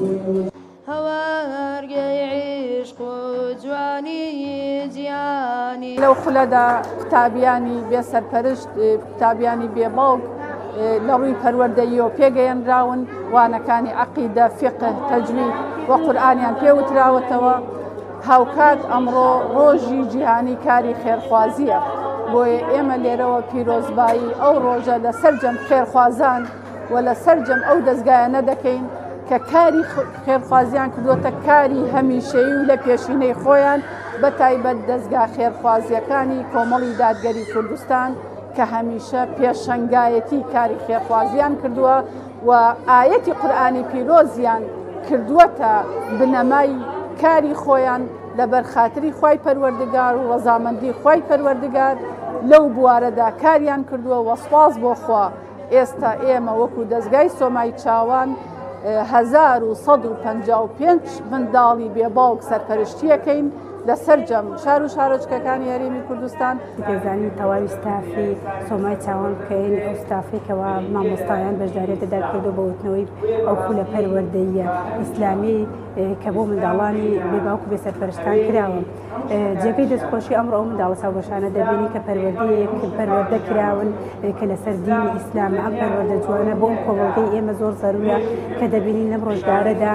لو خلدا قوتابیانی بێ سەرپەرشت قوتابیانی بێباڵگ لە ڕووی پەروەردەییەوە پێگەیەنراون وانەکانی عەقیدە فقه تەجوید و قورئانیان پێوتراوەتەوە هاوکات ئەمڕۆ ڕۆژی جیهانی کاری خێرخوازیە بۆیە ئێمە لێرەوە پیرۆزبایی ئەو ڕۆژە لە سەرجەم خێرخوازان و لە سەرجەم ئەو دەستگایانە دەکەین کە کاری خێرخوازیان کردوتە کاری هەمیشەیی و لە پێشینەی خۆیان بە تایبەت دەستگا خێرخوازیەکانی کۆمەڵی دادگەری کوردستان کە هەمیشە پێشەنگایەتی کاری خێرخوازیان کردووە و ئایەتی قورئانی پیرۆزیان کردووەتە بنەمای کاری خۆیان لەبەر خاتری خوای پەروەردگار و ڕەزامەندی خوای پەروەردگار لەو بوارەدا کاریان کردووە وەسواس بۆ خوا ئێستا ئێمە وەکو دەستگای سۆمای چاوان 1155 منداڵی بێباڵگ سەرپەرشتیەکەین لە سەرجەم شار و شارۆچکەکانی هەرێمی کوردستان. دەزانین تەواوی ستافی سۆمای چاوان بکەین ئەو ستافێکەوە مامۆستایان بەشداریێتە دەرکردو بە وتنەوەی ئەو خولە پەروەردەییە ئیسلامی کە بۆ منداڵانی بێباوک و بێسەرپەرشتان کراوە. جێگەی دەستخۆشی ئەمڕۆ ئەو منداڵە ساوبەشانە دەبینی کە پەروەردە کراون کە لەسەر دینی ئیسلام ئەم پەروەردە جوانە بۆ ئەم کۆمەڵگەی ئێمە زۆر زەرورە کە دەبینین لەم ڕۆژگارەدا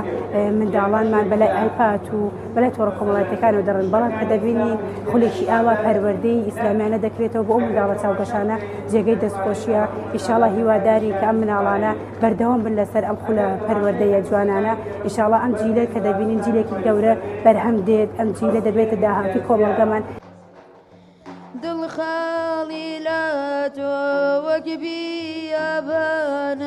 منداڵانمان بەلای ئایپات و بەلای تۆڕە کۆمەڵایەتەکانەوە دەڕن بەڵام کە دەبینی خولێکی ئاوا پەروەردەی ئیسلامیانە دەکرێتەوە بۆ ئەو منداڵە چاوگەشانە جێگەی دەستخۆشیە. ئینشاڵڵا هیواداری کە ئەم مناڵانە بەردەوام بن لەسەر ئەم خولە پەروەردەیە جوانانە. ئینشاڵڵا ئەم جیلە کە دەبینین جیلێکی گەورە بەرهەم دێت ئەم جیلە دەبێتە داهاتی کۆمەڵگەمان. دڵخاڵی لە تۆ وەک بیابانان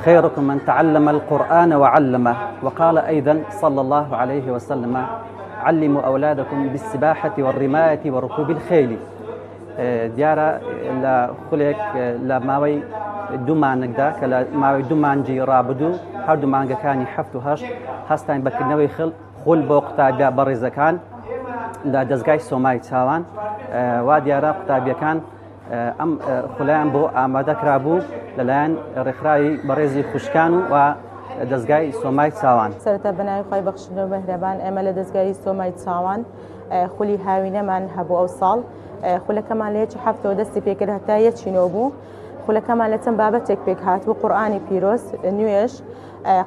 خيركم من تعلم القرآن وعلمه. وقال أيضا صلى الله عليه وسلم علموا أولادكم بالسباحة والرماية وركوب الخيل. دیارە لە خولێک لە ماوەی دوومانێکدا کە لە ماوەی دوومانجی ڕابردوو هەردوو مانگەکانی 7 و 8 هەستان بەکردنەوەی خول بۆ قوتابیا بەڕێزەکان لە دەستگای سۆمای چاوان وا دیارە قوتابیەکان ئەم خولایان بۆ ئامادەکرا بوو لەلایەن ڕێکخراوی بەڕێزی خوشکان و دەستگای سۆمای چاوان. سەرەتا بەناوی خۆی بەخشندنەوە مەهرەبان ئێمە لە دەستگای سۆمای چاوان خولی هاوینەمان هەبوو ئەو ساڵ خولەکەمان لە یەکی هەفتەوە دەستی پێکرد هەتا یەکینەوە بوو. خولەکەمان لە چەند بابەتێک پێک هاتبوو قورئانی پیرۆز نوێژ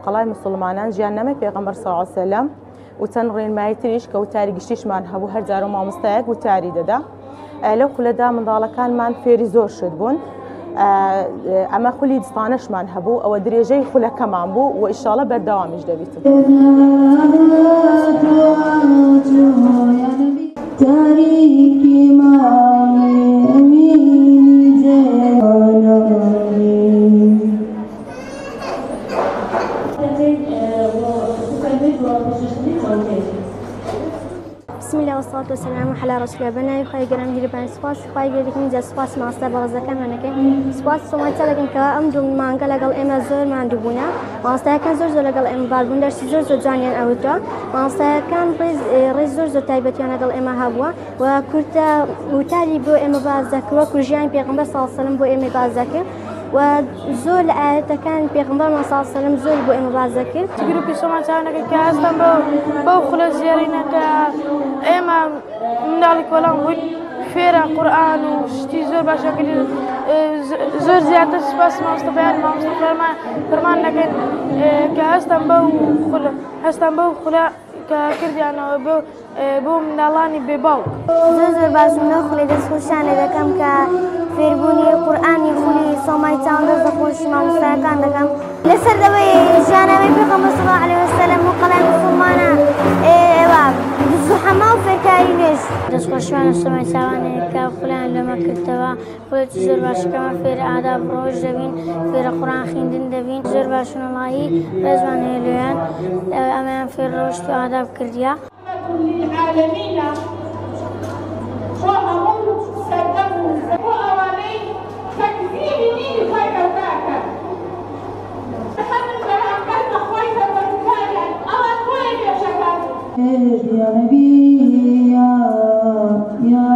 قەڵای موسڵمانان ژیاننامەی پێغەمبەر صلی الله علیه و سلم و چەند ڕێنمایی تریش کە وتاری گشتیشمان هەبوو هەر جارە مامۆستایەک وتاری دەدا. لەو خولەدا منداڵەکانمان فێری زۆر شت بوون. ئەمە خولی دستانەشمان هەبوو ئەوە درێژەی خولەکەمان بوو و ئینشاڵڵا بەردەوامیش دەبیتن. بسم الله والصلاة والسلام على رسول الله. بنای خواهی گرم گیربان سپاس خواهی گریم جا سپاس ماسته بازده کم هنکه سپاس سومای تلگیم که ام دو مانگا لگل ام زور من دوبونه ماسته کن زور زور لگل ام بالبون درسی زور زور جانیان اوتا ماسته کن ریز زور زور تایبتیان لگل ام هوا و کرتا وتاری بو ام بازدکر و کرجیان پیغمبر صلی الله علیه و سلم بو ام بازدکر و زور لآيات كان پیغمبر صلی الله علیه و سلم زور بو ام بازدکر تجربة سوما تاعنا كأصلا بو خلاص زيارينا كأما من ذلك ولا نقول فيرا قرآن وشتي زور باشكل زور زيادة سباس ما مستفيد ما فرمان لكن كأصلا بو خلا ككردي أنا بو من اللهني بباو زور باش من خلي دس خوشانه دكم كفيربوني قرآني خلي سوماي تاون دس خوش ما مستحقان دكم لسر دوي جانا مي بيغمبر صلى الله عليه وسلم وقلم مسلمانا زحمة وفكارينش دس خوشانه سوماي تاون كفلان لما كتبا خلي زور باش كما فير آداب روج دبين فير قرآن خيندن دبين زور باش الله رزوان هليان أمام فير روج آداب كرديا للعالمين وهم سلموا وأواني تكذيب دين خير ذاك يا نبي يا